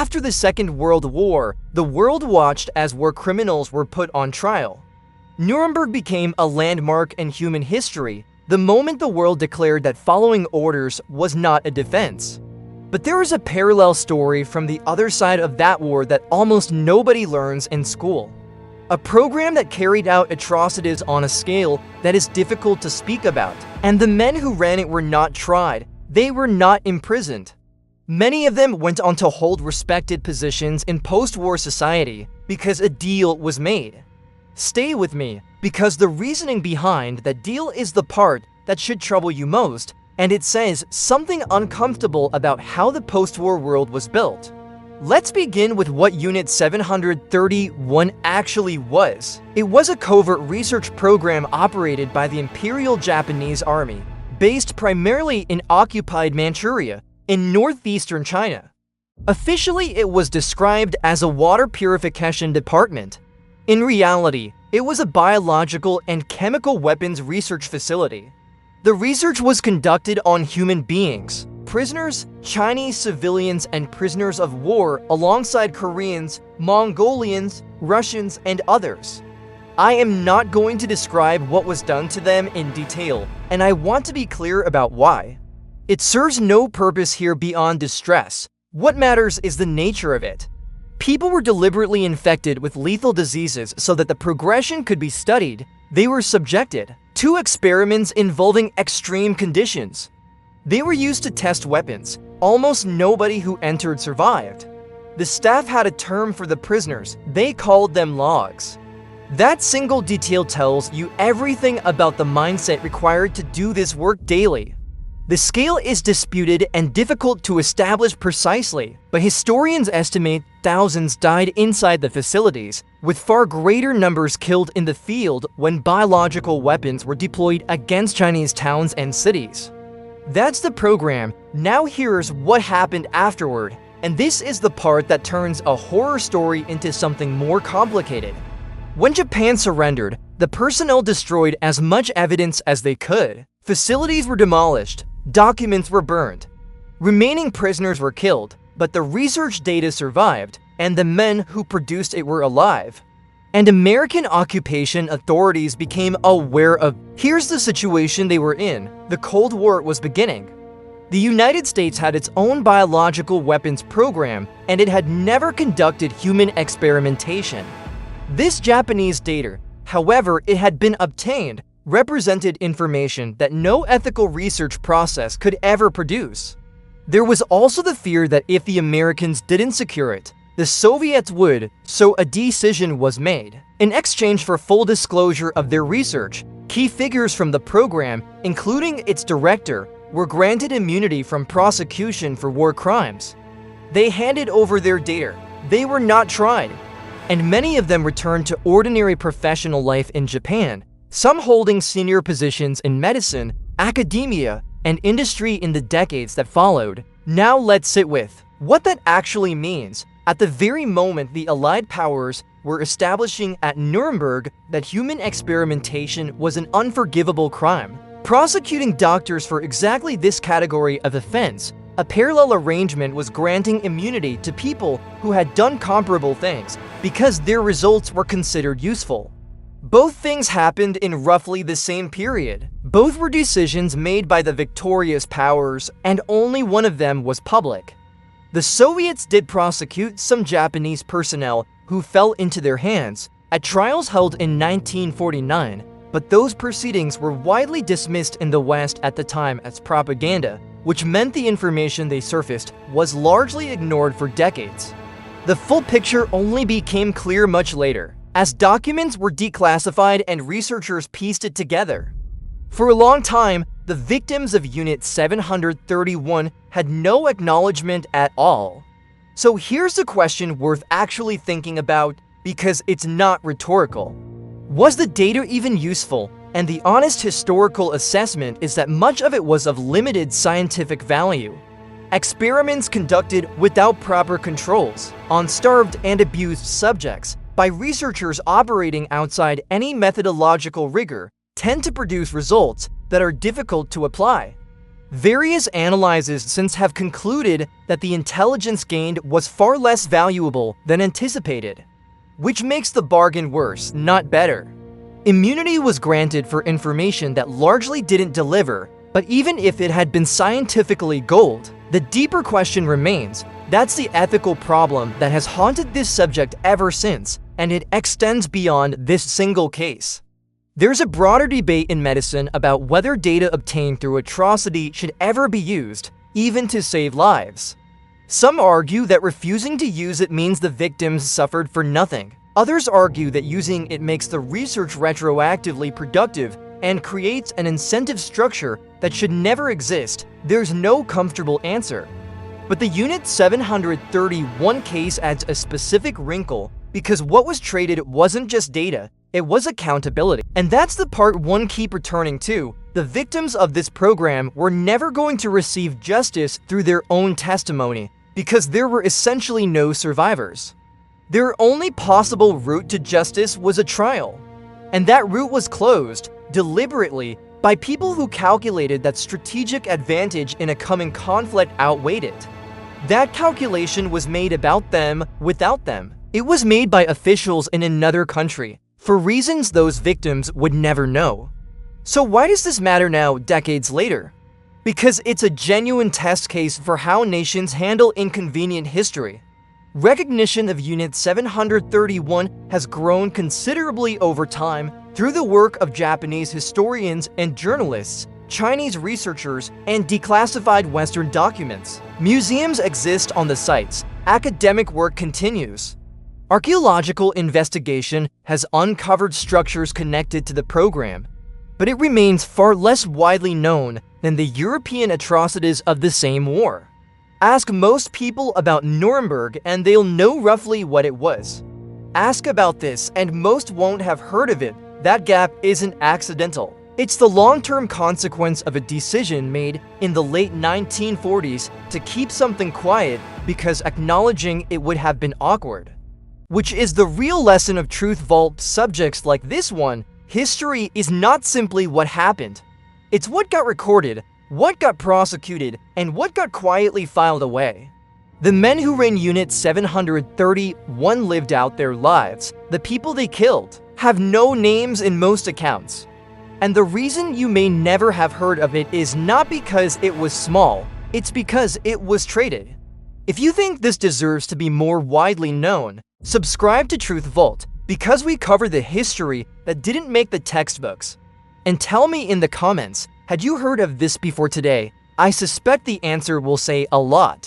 After the Second World War, the world watched as war criminals were put on trial. Nuremberg became a landmark in human history the moment the world declared that following orders was not a defense. But there is a parallel story from the other side of that war that almost nobody learns in school. A program that carried out atrocities on a scale that is difficult to speak about. And the men who ran it were not tried. They were not imprisoned. Many of them went on to hold respected positions in post-war society because a deal was made. Stay with me, because the reasoning behind that deal is the part that should trouble you most, and it says something uncomfortable about how the post-war world was built. Let's begin with what Unit 731 actually was. It was a covert research program operated by the Imperial Japanese Army, based primarily in occupied Manchuria, in northeastern China. Officially, it was described as a water purification department. In reality, it was a biological and chemical weapons research facility. The research was conducted on human beings, prisoners, Chinese civilians, and prisoners of war alongside Koreans, Mongolians, Russians, and others. I am not going to describe what was done to them in detail, and I want to be clear about why. It serves no purpose here beyond distress. What matters is the nature of it. People were deliberately infected with lethal diseases so that the progression could be studied. They were subjected to experiments involving extreme conditions. They were used to test weapons. Almost nobody who entered survived. The staff had a term for the prisoners. They called them logs. That single detail tells you everything about the mindset required to do this work daily. The scale is disputed and difficult to establish precisely, but historians estimate thousands died inside the facilities, with far greater numbers killed in the field when biological weapons were deployed against Chinese towns and cities. That's the program. Now here's what happened afterward, and this is the part that turns a horror story into something more complicated. When Japan surrendered, the personnel destroyed as much evidence as they could. Facilities were demolished. Documents were burned. Remaining prisoners were killed, but the research data survived, and the men who produced it were alive. And American occupation authorities became aware of. Here's the situation they were in. The Cold War was beginning. The United States had its own biological weapons program, and it had never conducted human experimentation. This Japanese data, however it had been obtained, represented information that no ethical research process could ever produce. There was also the fear that if the Americans didn't secure it, the Soviets would, so a decision was made. In exchange for full disclosure of their research, key figures from the program, including its director, were granted immunity from prosecution for war crimes. They handed over their data. They were not tried. And many of them returned to ordinary professional life in Japan, some holding senior positions in medicine, academia, and industry in the decades that followed. Now let's sit with what that actually means. At the very moment the Allied powers were establishing at Nuremberg that human experimentation was an unforgivable crime, prosecuting doctors for exactly this category of offense, a parallel arrangement was granting immunity to people who had done comparable things because their results were considered useful. Both things happened in roughly the same period. Both were decisions made by the victorious powers, and only one of them was public. The Soviets did prosecute some Japanese personnel who fell into their hands at trials held in 1949, but those proceedings were widely dismissed in the West at the time as propaganda, which meant the information they surfaced was largely ignored for decades. The full picture only became clear much later, as documents were declassified and researchers pieced it together. For a long time, the victims of Unit 731 had no acknowledgement at all. So here's a question worth actually thinking about, because it's not rhetorical. Was the data even useful? And the honest historical assessment is that much of it was of limited scientific value. Experiments conducted without proper controls, on starved and abused subjects, by researchers operating outside any methodological rigor, tend to produce results that are difficult to apply. Various analyses since have concluded that the intelligence gained was far less valuable than anticipated, which makes the bargain worse, not better. Immunity was granted for information that largely didn't deliver, but even if it had been scientifically gold, the deeper question remains. That's the ethical problem that has haunted this subject ever since, and it extends beyond this single case. There's a broader debate in medicine about whether data obtained through atrocity should ever be used, even to save lives. Some argue that refusing to use it means the victims suffered for nothing. Others argue that using it makes the research retroactively productive and creates an incentive structure that should never exist. There's no comfortable answer. But the Unit 731 case adds a specific wrinkle because what was traded wasn't just data, it was accountability. And that's the part one keep returning to. The victims of this program were never going to receive justice through their own testimony because there were essentially no survivors. Their only possible route to justice was a trial. And that route was closed, deliberately, by people who calculated that strategic advantage in a coming conflict outweighed it. That calculation was made about them, without them. It was made by officials in another country, for reasons those victims would never know. So why does this matter now, decades later? Because it's a genuine test case for how nations handle inconvenient history. Recognition of Unit 731 has grown considerably over time through the work of Japanese historians and journalists, Chinese researchers, and declassified Western documents. Museums exist on the sites. Academic work continues. Archaeological investigation has uncovered structures connected to the program, but it remains far less widely known than the European atrocities of the same war. Ask most people about Nuremberg and they'll know roughly what it was. Ask about this and most won't have heard of it. That gap isn't accidental. It's the long-term consequence of a decision made in the late 1940s to keep something quiet because acknowledging it would have been awkward. Which is the real lesson of Truth Vault subjects like this one. History is not simply what happened. It's what got recorded, what got prosecuted, and what got quietly filed away. The men who ran Unit 731 lived out their lives. The people they killed have no names in most accounts. And the reason you may never have heard of it is not because it was small, it's because it was traded. If you think this deserves to be more widely known, subscribe to Truth Vault because we cover the history that didn't make the textbooks. And tell me in the comments, had you heard of this before today? I suspect the answer will say a lot.